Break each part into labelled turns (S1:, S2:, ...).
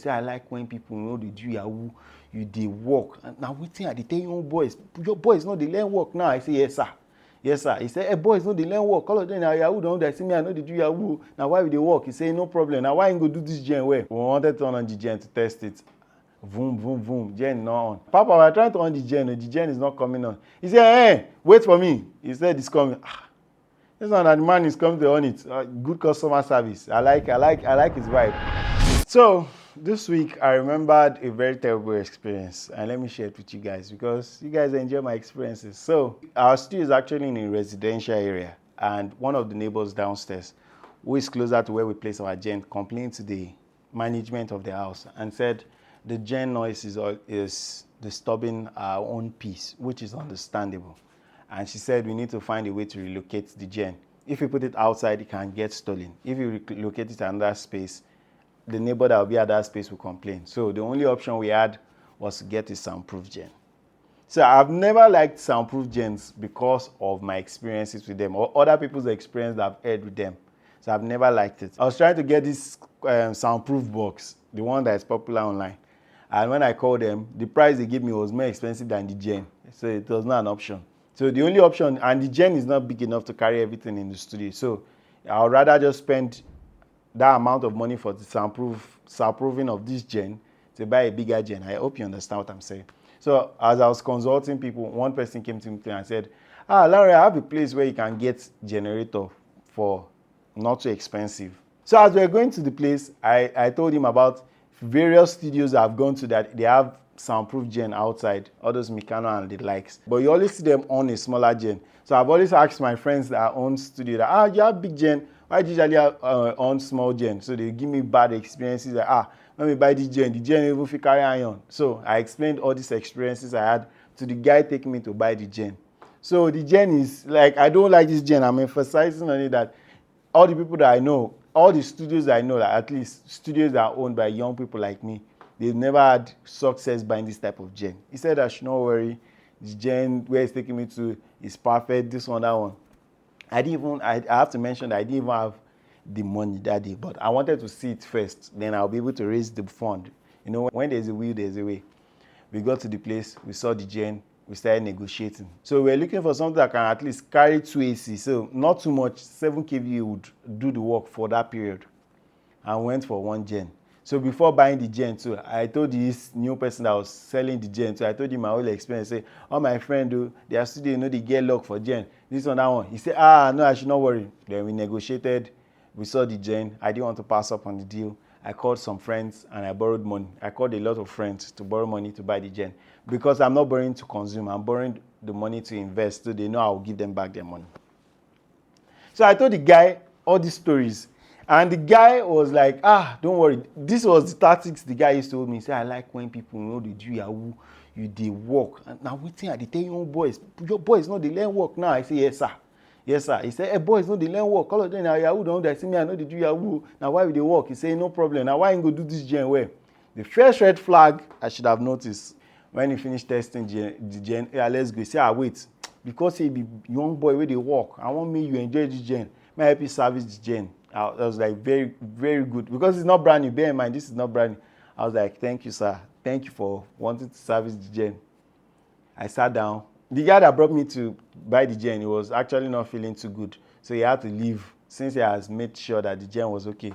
S1: Say I like when people know they do Yahoo, you dey work. Now wetin I dey tell you boys, your boys no dey learn work now. I say yes sir. Yes sir. He said, hey boys no dey learn work. All of them na Yahoo don dey see me, I know they do Yahoo. Now why we dey work? He say no problem. Now why you go do this gen well? We wanted to turn on the gen to test it. Boom, boom, boom. Gen not on. Papa, we're trying to on the gen is not coming on. He said, hey, wait for me. He said it's coming. This one that the man is coming to on it. Good customer service. I like his vibe. So this week I remembered a very terrible experience, and let me share it with you guys because you guys enjoy my experiences. So our studio is actually in a residential area, and one of the neighbors downstairs, who is closer to where we place our gen, complained to the management of the house and said the gen noise is disturbing our own peace, which is understandable. And she said we need to find a way to relocate the gen. If we put it outside, it can get stolen. If you relocate it to another space, the neighbor that will be at that space will complain. So the only option we had was to get a soundproof gen. So I've never liked soundproof gens because of my experiences with them or other people's experience that I've had with them. So I've never liked it. I was trying to get this soundproof box, the one that is popular online. And when I called them, the price they gave me was more expensive than the gen. So it was not an option. So the only option, and the gen is not big enough to carry everything in the studio. So I would rather just spend that amount of money for the soundproofing of this gen to buy a bigger gen. I hope you understand what I'm saying. So as I was consulting people, one person came to me and said, Larry, I have a place where you can get generator for not too expensive. So as we were going to the place, I told him about various studios I've gone to that they have soundproof gen outside, all those Mikano and the likes. But you always see them on a smaller gen. So I've always asked my friends that own studio that, you have big gen, why do you usually on small gen? So they give me bad experiences like, let me buy this gen, the gen even fit carry iron. So I explained all these experiences I had to the guy taking me to buy the gen. So the gen is like, I don't like this gen. I'm emphasizing on it that all the people that I know, all the studios I know, that at least studios that are owned by young people like me, they've never had success buying this type of gen. He said I should not worry. The gen where he's taking me to is perfect. This one, that one. I have to mention that I didn't even have the money that day, but I wanted to see it first. Then I'll be able to raise the fund. You know, when there's a will, there's a way. We got to the place, we saw the gen, we started negotiating. So we're looking for something that can at least carry 2 AC. So not too much, 7 kVA would do the work for that period. And went for 1 gen. So before buying the gen too, I told this new person that was selling the gen too, I told him my whole experience. Say, my friend, their studio, they get luck for gen. This one, that one. He said, no, I should not worry. Then we negotiated. We saw the gen. I didn't want to pass up on the deal. I called some friends and I borrowed money. I called a lot of friends to borrow money to buy the gen. Because I'm not borrowing to consume. I'm borrowing the money to invest. So they know I'll give them back their money. So I told the guy all these stories. And the guy was like, don't worry. This was the tactics the guy used to hold me. He said, I like when people know they do Yahoo, you dey work. And now wetin I dey tell you boys, your boys know they learn work now. I say, yes sir. Yes sir. He said, hey boys know they learn work. All of them na Yahoo don't they see me, I know they do Yahoo. Now why will they work? He said, no problem. Now why you go do this gen well? The first red flag I should have noticed when he finished testing the gen, let's go. He said, wait, because he be young boy where they work, I want me you enjoy this gen. May I help you service the gen? I was like, very, very good. Because it's not brand new. Bear in mind, this is not brand new. I was like, thank you, sir. Thank you for wanting to service the gen. I sat down. The guy that brought me to buy the gen, he was actually not feeling too good. So he had to leave since he has made sure that the gen was okay.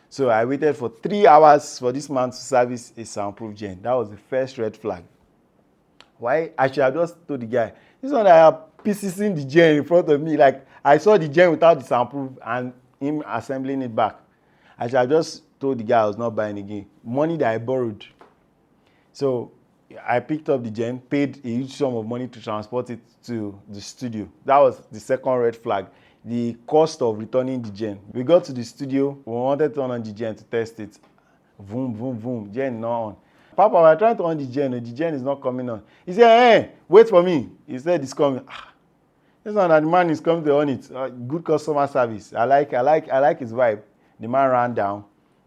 S1: So I waited for 3 hours for this man to service a soundproof gen. That was the first red flag. Why? I should have just told the guy, this one I have pieces in the gen in front of me. Like, I saw the gen without the soundproof and him assembling it back. I should have just told the guy I was not buying again. Money that I borrowed. So I picked up the gen, paid a huge sum of money to transport it to the studio. That was the second red flag. The cost of returning the gen. We got to the studio, we wanted to turn on the gen to test it. Boom, boom, boom, gen not on. Papa, we're trying to on the gen is not coming on. He said, hey, wait for me. He said it's coming. This one that the man is coming to on it. Good customer service. I like his vibe. The man ran down,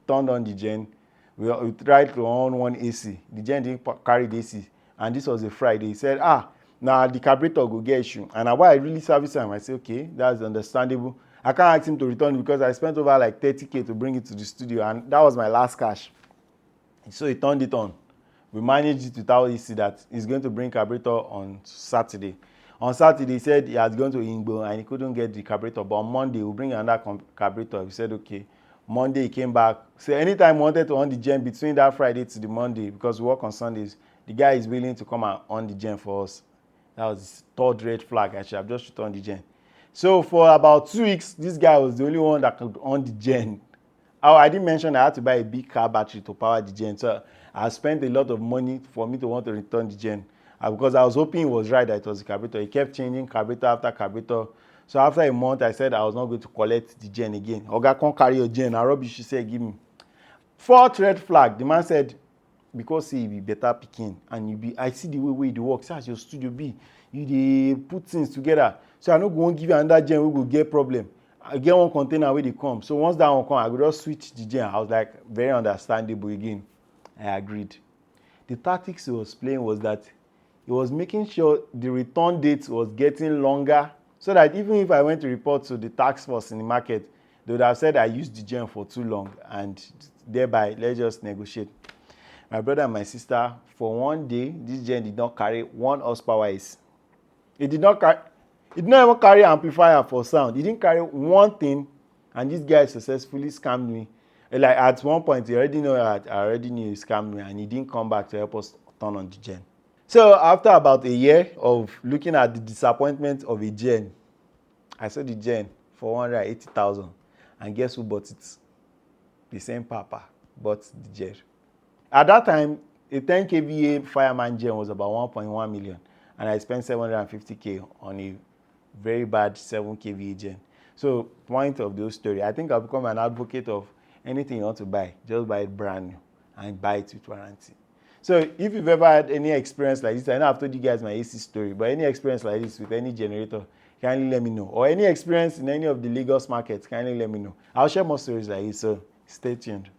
S1: turned on the gen. We tried to on one AC. The gen didn't carry the AC. And this was a Friday. He said, now the carburetor will get issue. And why I really service him, I said, okay, that's understandable. I can't ask him to return it because I spent over like 30K to bring it to the studio. And that was my last cash. So he turned it on. We managed it without EC that he's going to bring carburetor on Saturday. On Saturday, he said he was going to Ingbo and he couldn't get the carburetor. But on Monday, we'll bring another carburetor. We said, okay. Monday, he came back. So anytime we wanted to on the gen between that Friday to the Monday, because we work on Sundays, the guy is willing to come and on the gen for us. That was his third red flag. I should have just returned the gen. So for about 2 weeks, this guy was the only one that could on the gen. Oh, I didn't mention I had to buy a big car battery to power the gen. So I spent a lot of money for me to want to return the gen. Because I was hoping it was right that it was the carburetor. He kept changing carburetor after carburetor. So after a month, I said I was not going to collect the gen again. Oga, can't carry your gen. I rubbish, she said, give me. Fourth red flag, the man said, because he be better picking and you be, I see the way you work. See as your studio be, you dey put things together. So I no go give you another gen, we go get problem. I get one container where they come. So once that one come, I go just switch the gen. I was like, very understandable again. I agreed. The tactics he was playing was that he was making sure the return date was getting longer so that even if I went to report to the task force in the market, they would have said I used the gen for too long and thereby let's just negotiate. My brother and my sister, for one day, this gen did not carry 1 horsepower. It did not even carry amplifier for sound. It didn't carry one thing, and this guy successfully scammed me. Like at one point, he already knew I already knew he scammed me, and he didn't come back to help us turn on the gen. So after about a year of looking at the disappointment of a gen, I sold the gen for 180,000, and guess who bought it? The same papa bought the gen. At that time, a 10 kVA Fireman gen was about 1.1 million, and I spent 750K on a very bad 7 kVA gen. So, point of those story, I think I've become an advocate of anything you want to buy, just buy it brand new and buy it with warranty. So, if you've ever had any experience like this, I know I've told you guys my AC story, but any experience like this with any generator, kindly let me know. Or any experience in any of the Lagos markets, kindly let me know. I'll share more stories like this, so stay tuned.